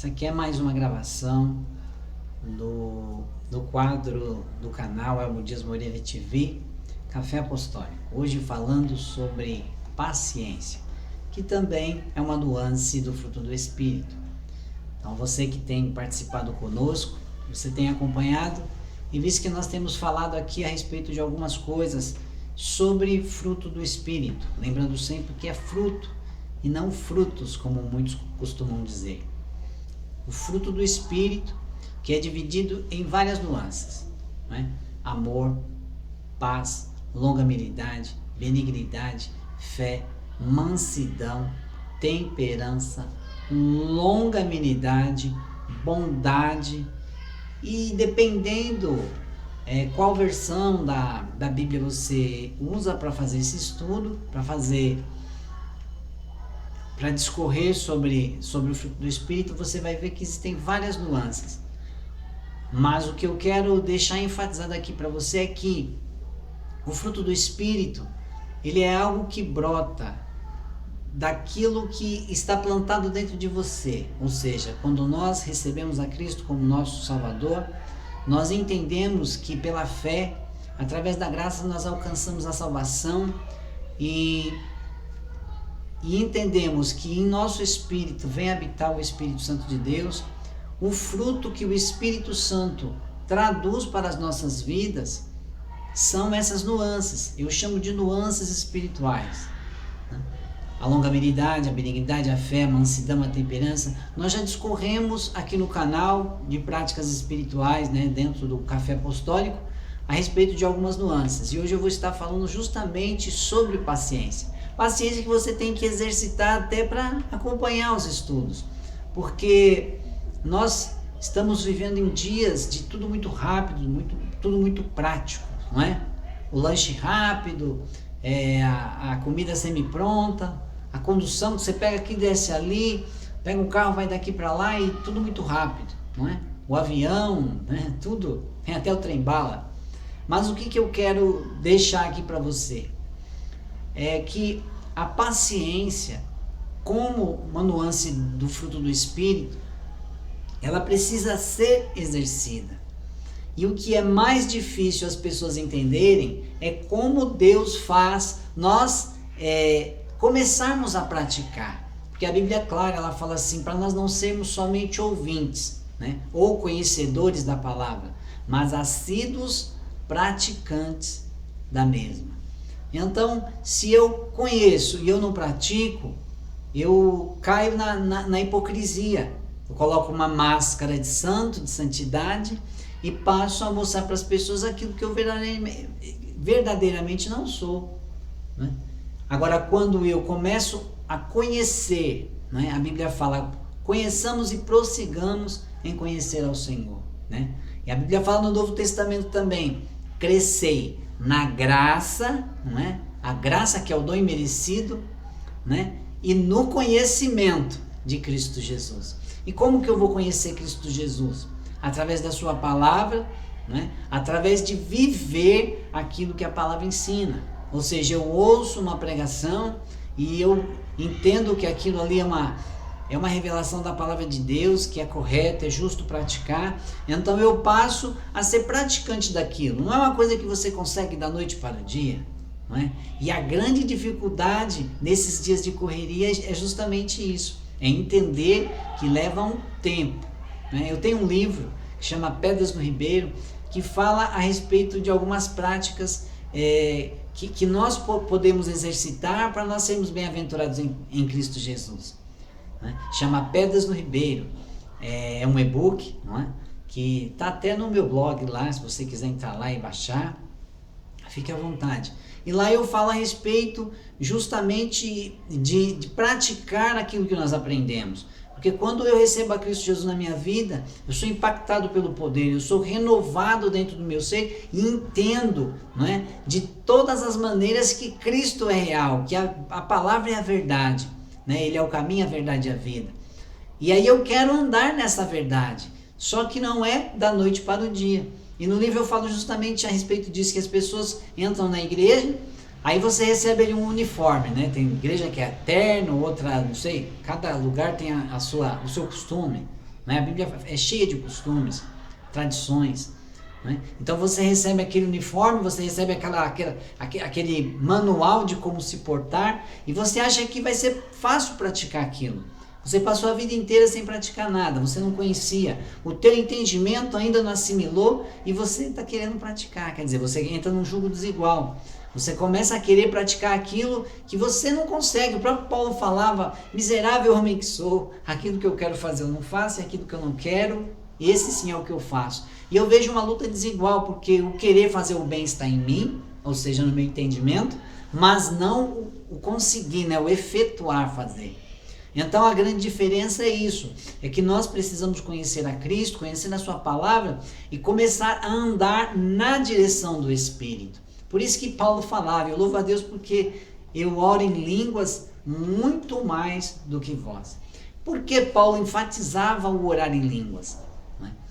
Isso aqui é mais uma gravação do quadro do canal Elmo Dias Moreira TV, Café Apostólico. Hoje falando sobre paciência, que também é uma nuance do fruto do Espírito. Então você que tem participado conosco, você tem acompanhado e visto que nós temos falado aqui a respeito de algumas coisas sobre fruto do Espírito. Lembrando sempre que é fruto e não frutos, como muitos costumam dizer. O fruto do Espírito, que é dividido em várias nuances, né? Amor, paz, longanimidade, benignidade, fé, mansidão, temperança, longanimidade, bondade. E dependendo qual versão da Bíblia você usa para fazer esse estudo, para discorrer sobre o fruto do Espírito, você vai ver que existem várias nuances. Mas o que eu quero deixar enfatizado aqui para você é que o fruto do Espírito, ele é algo que brota daquilo que está plantado dentro de você. Ou seja, quando nós recebemos a Cristo como nosso Salvador, nós entendemos que pela fé, através da graça, nós alcançamos a salvação e entendemos que em nosso espírito vem habitar o Espírito Santo de Deus. O fruto que o Espírito Santo traduz para as nossas vidas são essas nuances. Eu chamo de nuances espirituais. A longanimidade, a benignidade, a fé, a mansidão, a temperança. Nós já discorremos aqui no canal de práticas espirituais, dentro do Café Apostólico, a respeito de algumas nuances. E hoje eu vou estar falando justamente sobre paciência. Paciência que você tem que exercitar até para acompanhar os estudos. Porque nós estamos vivendo em dias de tudo muito rápido, tudo muito prático, não é? O lanche rápido, a comida semi-pronta, a condução que você pega aqui, desce ali, pega um carro, vai daqui para lá e tudo muito rápido, não é? O avião, tudo, tem até o trem-bala. Mas o que eu quero deixar aqui para você é que a paciência, como uma nuance do fruto do Espírito, ela precisa ser exercida. E o que é mais difícil as pessoas entenderem é como Deus faz nós começarmos a praticar. Porque a Bíblia é clara, ela fala assim, para nós não sermos somente ouvintes, ou conhecedores da palavra, mas assíduos praticantes da mesma. Então, se eu conheço e eu não pratico, eu caio na hipocrisia. Eu coloco uma máscara de santo, de santidade, e passo a mostrar para as pessoas aquilo que eu verdadeiramente não sou. Agora, quando eu começo a conhecer, a Bíblia fala, conheçamos e prossigamos em conhecer ao Senhor. E a Bíblia fala no Novo Testamento também, crescei na graça, a graça que é o dom imerecido, e no conhecimento de Cristo Jesus. E como que eu vou conhecer Cristo Jesus? Através da sua palavra, através de viver aquilo que a palavra ensina. Ou seja, eu ouço uma pregação e eu entendo que aquilo ali é uma revelação da palavra de Deus, que é correto, é justo praticar. Então eu passo a ser praticante daquilo. Não é uma coisa que você consegue da noite para o dia. E a grande dificuldade nesses dias de correria é justamente isso. É entender que leva um tempo. Eu tenho um livro que chama Pedras no Ribeiro, que fala a respeito de algumas práticas que nós podemos exercitar para nós sermos bem-aventurados em Cristo Jesus. Chama Pedras no Ribeiro. É um e-book, que está até no meu blog lá, se você quiser entrar lá e baixar, fique à vontade. E lá eu falo a respeito justamente de praticar aquilo que nós aprendemos. Porque quando eu recebo a Cristo Jesus na minha vida, eu sou impactado pelo poder, eu sou renovado dentro do meu ser e entendo, de todas as maneiras que Cristo é real, que a palavra é a verdade, Ele é o caminho, a verdade e a vida. E aí eu quero andar nessa verdade, só que não é da noite para o dia. E no livro eu falo justamente a respeito disso, que as pessoas entram na igreja, aí você recebe ali um uniforme, Tem igreja que é terno, outra, não sei, cada lugar tem o seu costume, né? A Bíblia é cheia de costumes, tradições, né? Então você recebe aquele uniforme, você recebe aquele manual de como se portar e você acha que vai ser fácil praticar aquilo. Você passou a vida inteira sem praticar nada, você não conhecia, o teu entendimento ainda não assimilou e você está querendo praticar, quer dizer, você entra num jugo desigual. Você começa a querer praticar aquilo que você não consegue. O próprio Paulo falava, miserável homem que sou, aquilo que eu quero fazer eu não faço, e aquilo que eu não quero, esse sim é o que eu faço. E eu vejo uma luta desigual, porque o querer fazer o bem está em mim, ou seja, no meu entendimento, mas não o conseguir, né, o efetuar fazer. Então a grande diferença é isso, é que nós precisamos conhecer a Cristo, conhecer a sua palavra e começar a andar na direção do Espírito. Por isso que Paulo falava, eu louvo a Deus porque eu oro em línguas muito mais do que vós. Por que Paulo enfatizava o orar em línguas?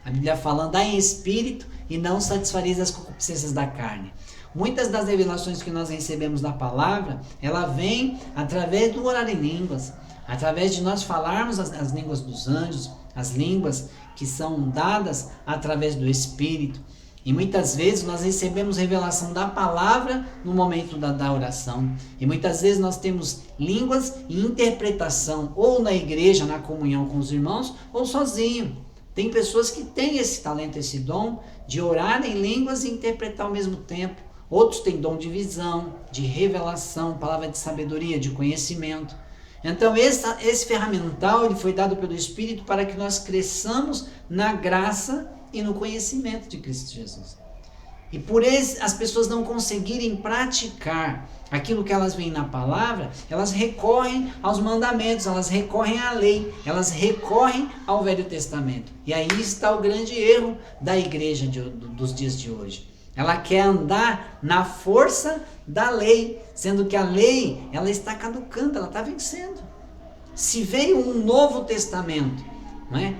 A Bíblia fala, andar em espírito e não satisfareis as concupiscências da carne. Muitas das revelações que nós recebemos da palavra, ela vem através do orar em línguas, através de nós falarmos as línguas dos anjos, as línguas que são dadas através do Espírito. E muitas vezes nós recebemos revelação da palavra no momento da oração. E muitas vezes nós temos línguas e interpretação, ou na igreja, na comunhão com os irmãos, ou sozinho. Tem pessoas que têm esse talento, esse dom de orar em línguas e interpretar ao mesmo tempo. Outros têm dom de visão, de revelação, palavra de sabedoria, de conhecimento. Então esse ferramental ele foi dado pelo Espírito para que nós cresçamos na graça e no conhecimento de Cristo Jesus. E por as pessoas não conseguirem praticar aquilo que elas veem na palavra, elas recorrem aos mandamentos, elas recorrem à lei, elas recorrem ao Velho Testamento. E aí está o grande erro da igreja dos dias de hoje. Ela quer andar na força da lei, sendo que a lei ela está caducando, ela está vencendo. Se veio um novo testamento, não é?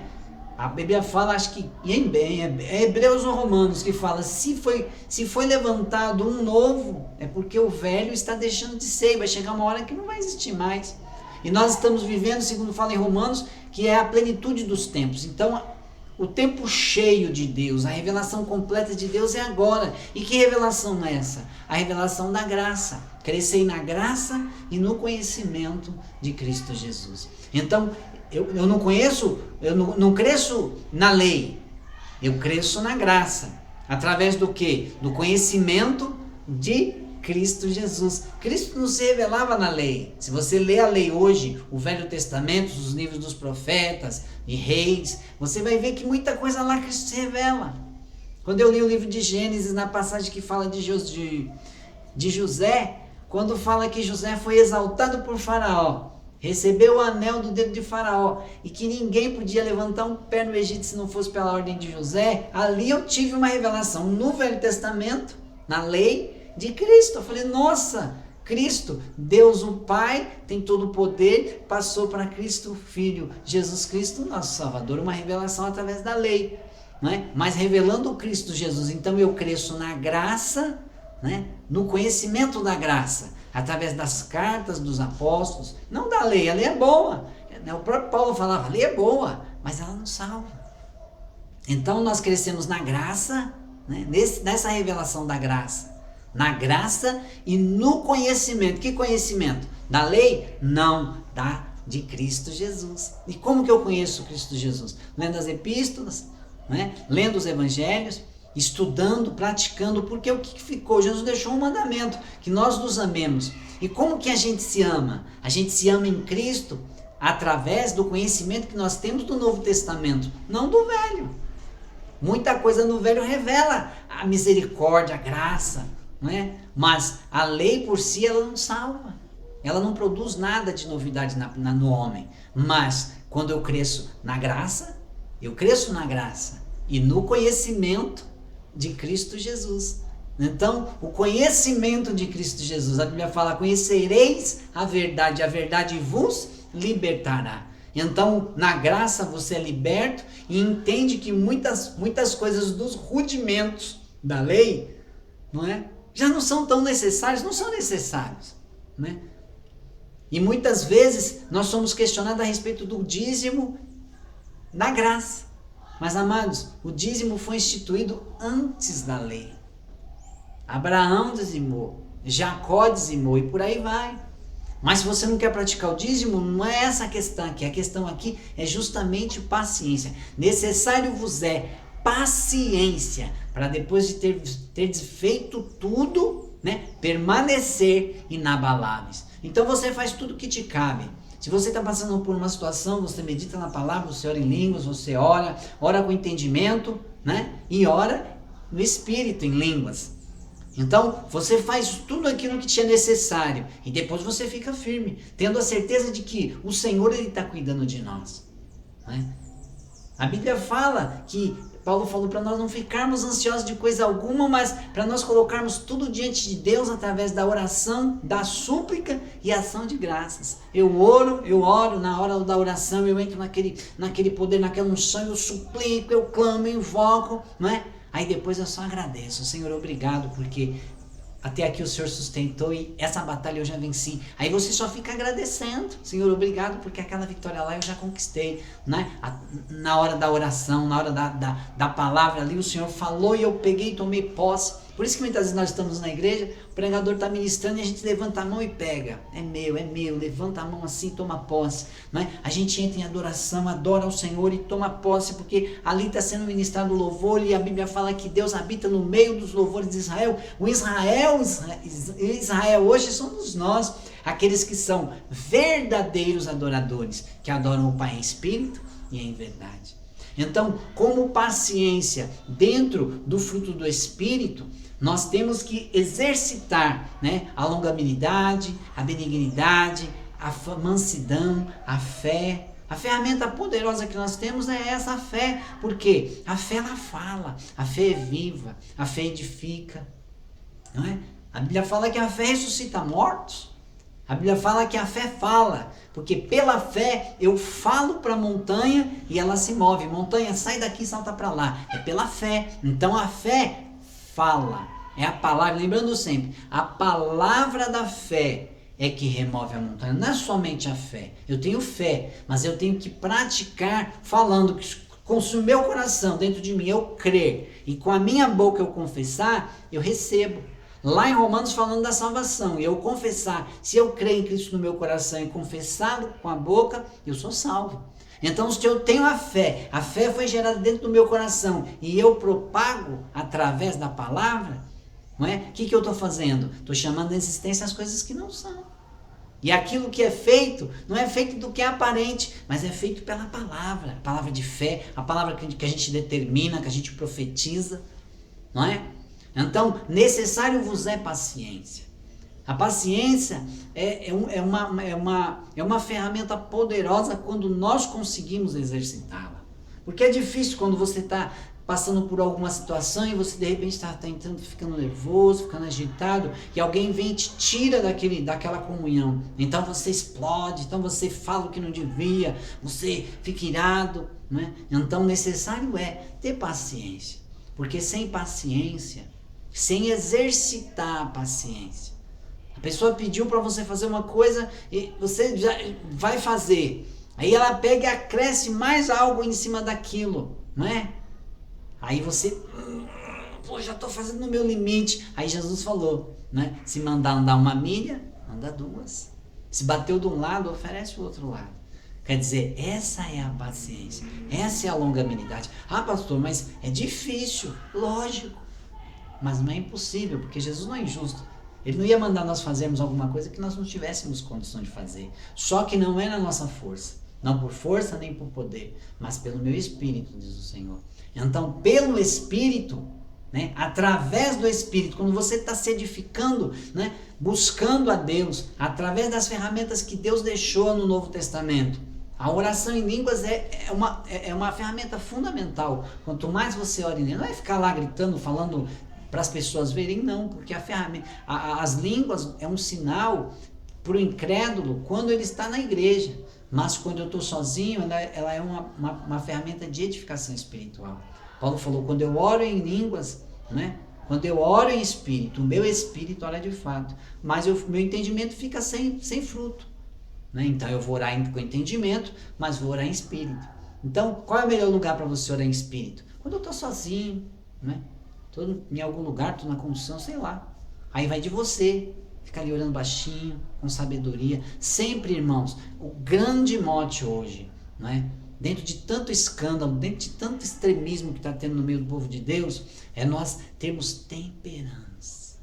A Bíblia fala, acho que é Hebreus ou Romanos, que fala, se foi levantado um novo, é porque o velho está deixando de ser, vai chegar uma hora que não vai existir mais. E nós estamos vivendo, segundo fala em Romanos, que é a plenitude dos tempos. Então, o tempo cheio de Deus, a revelação completa de Deus é agora. E que revelação é essa? A revelação da graça. Crescei na graça e no conhecimento de Cristo Jesus. Então, eu não cresço na lei, eu cresço na graça. Através do quê? Do conhecimento de Cristo Jesus. Cristo não se revelava na lei. Se você lê a lei hoje, o Velho Testamento, os livros dos profetas e reis, você vai ver que muita coisa lá Cristo se revela. Quando eu li o livro de Gênesis, na passagem que fala de José, quando fala que José foi exaltado por Faraó, recebeu o anel do dedo de Faraó e que ninguém podia levantar um pé no Egito se não fosse pela ordem de José, ali eu tive uma revelação no Velho Testamento, na lei de Cristo. Eu falei, nossa, Cristo, Deus o Pai, tem todo o poder, passou para Cristo o Filho, Jesus Cristo, nosso Salvador, uma revelação através da lei, né? Mas revelando o Cristo Jesus, então eu cresço na graça, né? No conhecimento da graça, através das cartas dos apóstolos, não da lei, a lei é boa, o próprio Paulo falava, a lei é boa, mas ela não salva. Então nós crescemos na graça, né? Nessa revelação da graça, na graça e no conhecimento. Que conhecimento? Da lei? Não, de Cristo Jesus. E como que eu conheço Cristo Jesus? Lendo as epístolas, né? Lendo os evangelhos, estudando, praticando, porque o que ficou? Jesus deixou um mandamento, que nós nos amemos. E como que a gente se ama? A gente se ama em Cristo através do conhecimento que nós temos do Novo Testamento, não do Velho. Muita coisa no Velho revela a misericórdia, a graça, não é? Mas a lei por si ela não salva, ela não produz nada de novidade no homem. Mas quando eu cresço na graça, eu cresço na graça e no conhecimento de Cristo Jesus. Então, o conhecimento de Cristo Jesus, a Bíblia fala, conhecereis a verdade vos libertará. Então, na graça você é liberto e entende que muitas coisas dos rudimentos da lei, não é? Já não são tão necessários, não são necessários, né? E muitas vezes nós somos questionados a respeito do dízimo da graça. Mas, amados, o dízimo foi instituído antes da lei. Abraão dizimou, Jacó dizimou e por aí vai. Mas se você não quer praticar o dízimo, não é essa a questão aqui. A questão aqui é justamente paciência. Necessário vos é paciência para depois de ter feito tudo, né, permanecer inabaláveis. Então você faz tudo o que te cabe. Se você está passando por uma situação, você medita na palavra, você ora em línguas, você ora com entendimento, né, e ora no espírito, em línguas. Então, você faz tudo aquilo que te é necessário e depois você fica firme, tendo a certeza de que o Senhor está cuidando de nós. Né? A Bíblia fala que, Paulo falou para nós não ficarmos ansiosos de coisa alguma, mas para nós colocarmos tudo diante de Deus através da oração, da súplica e ação de graças. Eu oro, na hora da oração eu entro naquele poder, naquela unção, eu suplico, eu clamo, eu invoco, não é? Aí depois eu só agradeço, Senhor, obrigado, porque até aqui o Senhor sustentou e essa batalha eu já venci. Aí você só fica agradecendo, Senhor, obrigado, porque aquela vitória lá eu já conquistei, né? Na hora da oração, na hora da palavra ali, o Senhor falou e eu peguei e tomei posse. Por isso que muitas vezes nós estamos na igreja, o pregador está ministrando e a gente levanta a mão e pega. É meu, levanta a mão assim, toma posse. Né? A gente entra em adoração, adora ao Senhor e toma posse, porque ali está sendo ministrado o louvor e a Bíblia fala que Deus habita no meio dos louvores de Israel. O Israel hoje somos nós, aqueles que são verdadeiros adoradores, que adoram o Pai em espírito e em verdade. Então, como paciência dentro do fruto do Espírito, nós temos que exercitar, né, a longanimidade, a benignidade, a mansidão, a fé. A ferramenta poderosa que nós temos é essa, a fé. Porque a fé ela fala, a fé é viva, a fé edifica. Não é? A Bíblia fala que a fé ressuscita mortos. A Bíblia fala que a fé fala, porque pela fé eu falo para a montanha e ela se move. Montanha, sai daqui e salta para lá. É pela fé. Então a fé fala. É a palavra, lembrando sempre, a palavra da fé é que remove a montanha. Não é somente a fé. Eu tenho fé, mas eu tenho que praticar falando que com o meu coração dentro de mim eu crer e com a minha boca eu confessar, eu recebo. Lá em Romanos falando da salvação, e eu confessar, se eu crer em Cristo no meu coração e confessá-lo com a boca, eu sou salvo. Então se eu tenho a fé foi gerada dentro do meu coração e eu propago através da palavra, não é? O que eu estou fazendo? Estou chamando a existência as coisas que não são. E aquilo que é feito, não é feito do que é aparente, mas é feito pela palavra, a palavra de fé, a palavra que a gente determina, que a gente profetiza, não é? Então, necessário vos é paciência. A paciência é uma ferramenta poderosa quando nós conseguimos exercitá-la. Porque é difícil quando você está passando por alguma situação e você de repente está entrando, ficando nervoso, ficando agitado, e alguém vem e te tira daquela comunhão. Então você explode, então você fala o que não devia, você fica irado. Né? Então, necessário é ter paciência. Porque sem paciência, sem exercitar a paciência, a pessoa pediu para você fazer uma coisa e você já vai fazer. Aí ela pega e acresce mais algo em cima daquilo, não é? Aí você, já estou fazendo no meu limite. Aí Jesus falou, né? Se mandar andar 1 milha, anda 2. Se bateu de um lado, oferece o outro lado. Quer dizer, essa é a paciência, essa é a longanimidade. Ah, pastor, mas é difícil, lógico. Mas não é impossível, porque Jesus não é injusto. Ele não ia mandar nós fazermos alguma coisa que nós não tivéssemos condição de fazer. Só que não é na nossa força. Não por força nem por poder, mas pelo meu Espírito, diz o Senhor. Então, pelo Espírito, né, através do Espírito, quando você está se edificando, né, buscando a Deus, através das ferramentas que Deus deixou no Novo Testamento, a oração em línguas é uma ferramenta fundamental. Quanto mais você ora em línguas, não é ficar lá gritando, falando para as pessoas verem, não, porque as línguas é um sinal para o incrédulo quando ele está na igreja, mas quando eu estou sozinho, ela é uma ferramenta de edificação espiritual. Paulo falou, quando eu oro em línguas, né, quando eu oro em espírito, o meu espírito ora de fato, mas meu entendimento fica sem fruto. Né? Então eu vou orar com entendimento, mas vou orar em espírito. Então, qual é o melhor lugar para você orar em espírito? Quando eu estou sozinho, né? Estou em algum lugar, estou na condução, sei lá. Aí vai de você, ficar ali orando baixinho, com sabedoria. Sempre, irmãos, o grande mote hoje, né? Dentro de tanto escândalo, dentro de tanto extremismo que está tendo no meio do povo de Deus, é nós termos temperança.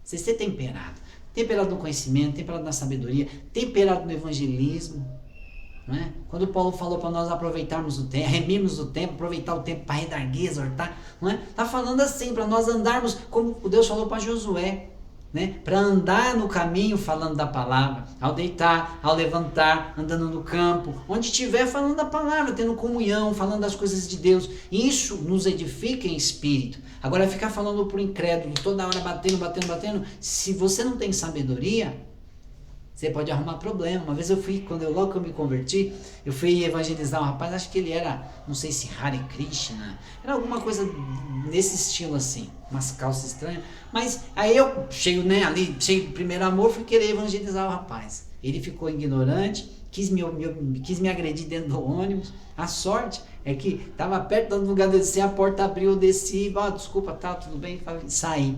Você ser temperado. Temperado no conhecimento, temperado na sabedoria, temperado no evangelismo. Não é? Quando Paulo falou para nós aproveitarmos o tempo, remirmos o tempo, aproveitar o tempo para redarguir, exortar, não é? Tá falando assim, para nós andarmos como Deus falou para Josué, né? Para andar no caminho falando da palavra, ao deitar, ao levantar, andando no campo, onde estiver falando da palavra, tendo comunhão, falando das coisas de Deus. Isso nos edifica em espírito. Agora ficar falando por incrédulo, toda hora batendo, se você não tem sabedoria, você pode arrumar problema. Uma vez logo que eu me converti, eu fui evangelizar um rapaz, acho que ele era, não sei se Hare Krishna, era alguma coisa nesse estilo assim, umas calças estranhas, mas aí eu, cheio de primeiro amor, fui querer evangelizar o rapaz. Ele ficou ignorante, quis me agredir dentro do ônibus. A sorte é que estava perto do lugar de descer, a porta abriu, eu desci, desculpa, tudo bem, saí.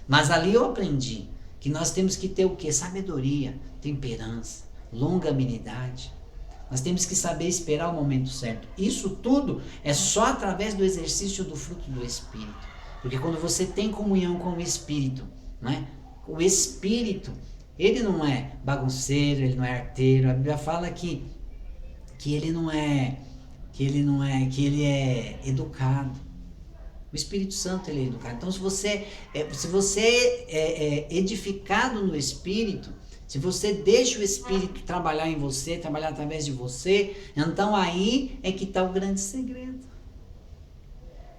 Mas ali eu aprendi que nós temos que ter o quê? Sabedoria, temperança, longanimidade. Nós temos que saber esperar o momento certo. Isso tudo é só através do exercício do fruto do Espírito. Porque quando você tem comunhão com o Espírito, né? O Espírito, ele não é bagunceiro, ele não é arteiro. A Bíblia fala que ele é educado. O Espírito Santo, ele é educado. Então, se você é edificado no Espírito, se você deixa o Espírito trabalhar em você, trabalhar através de você, então aí é que está o grande segredo.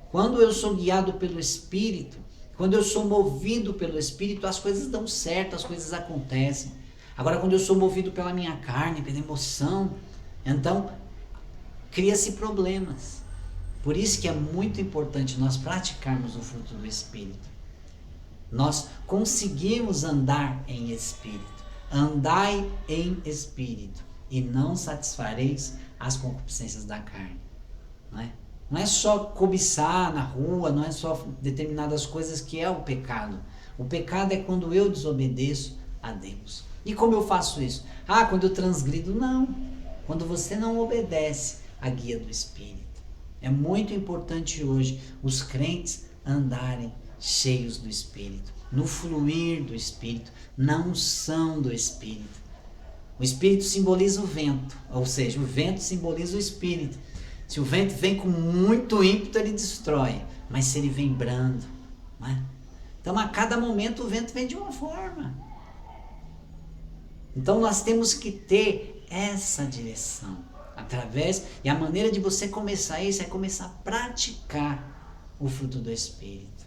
Quando eu sou guiado pelo Espírito, quando eu sou movido pelo Espírito, as coisas dão certo, as coisas acontecem. Agora, quando eu sou movido pela minha carne, pela emoção, então cria-se problemas. Por isso que é muito importante nós praticarmos o fruto do Espírito. Nós conseguimos andar em Espírito. Andai em Espírito e não satisfareis as concupiscências da carne. Não é só cobiçar na rua, não é só determinadas coisas que é o pecado. O pecado é quando eu desobedeço a Deus. E como eu faço isso? Quando eu transgrido? Não. Quando você não obedece à guia do Espírito. É muito importante hoje os crentes andarem cheios do Espírito, no fluir do Espírito, na unção do Espírito. O Espírito simboliza o vento, ou seja, o vento simboliza o Espírito. Se o vento vem com muito ímpeto, ele destrói, mas se ele vem brando, não é? Então a cada momento o vento vem de uma forma. Então nós temos que ter essa direção. E a maneira de você começar isso é começar a praticar o fruto do Espírito.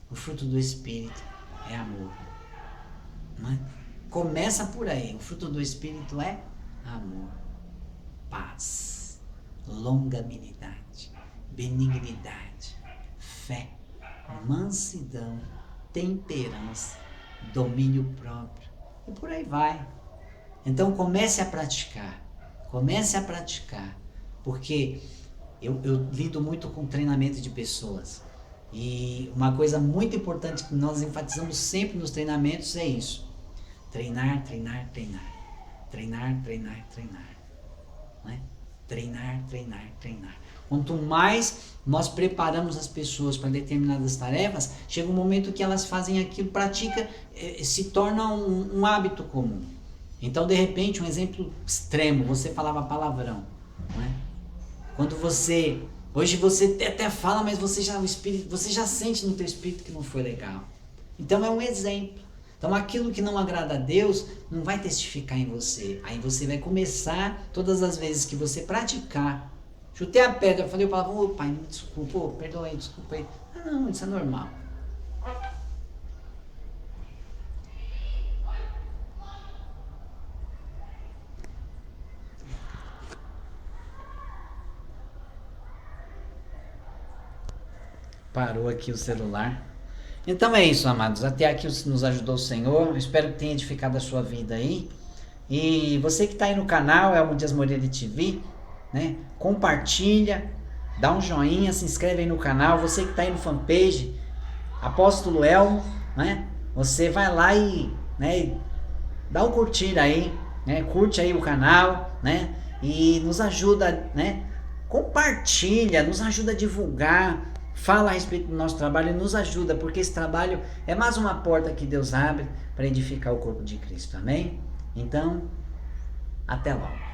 O fruto do Espírito é amor. Não é? Começa por aí. O fruto do Espírito é amor, paz, longanimidade, benignidade, fé, mansidão, temperança, domínio próprio. E por aí vai. Então comece a praticar. Comece a praticar, porque eu lido muito com treinamento de pessoas e uma coisa muito importante que nós enfatizamos sempre nos treinamentos é isso: treinar, treinar, treinar, treinar, treinar, treinar, né? Treinar, treinar, treinar. Quanto mais nós preparamos as pessoas para determinadas tarefas, chega um momento que elas fazem aquilo, pratica, se torna um hábito comum. Então, de repente, um exemplo extremo, você falava palavrão, não é? Quando hoje você até fala, mas você já sente no teu espírito que não foi legal. Então é um exemplo. Então aquilo que não agrada a Deus não vai testificar em você. Aí você vai começar, todas as vezes que você praticar, chutei a pedra, falei o palavrão, pai, me desculpa, perdoa aí, desculpa aí. Não, isso é normal. Parou aqui o celular. Então é isso, amados. Até aqui nos ajudou o Senhor. Eu espero que tenha edificado a sua vida aí. E você que está aí no canal, é o Dias Moreira TV, né? Compartilha, dá um joinha, se inscreve aí no canal. Você que está aí no fanpage, Apóstolo Elmo, né? Você vai lá e, né, dá um curtir aí, né? Curte aí o canal, né? E nos ajuda, né? Compartilha, nos ajuda a divulgar, fala a respeito do nosso trabalho e nos ajuda, porque esse trabalho é mais uma porta que Deus abre para edificar o corpo de Cristo, amém? Então, até logo.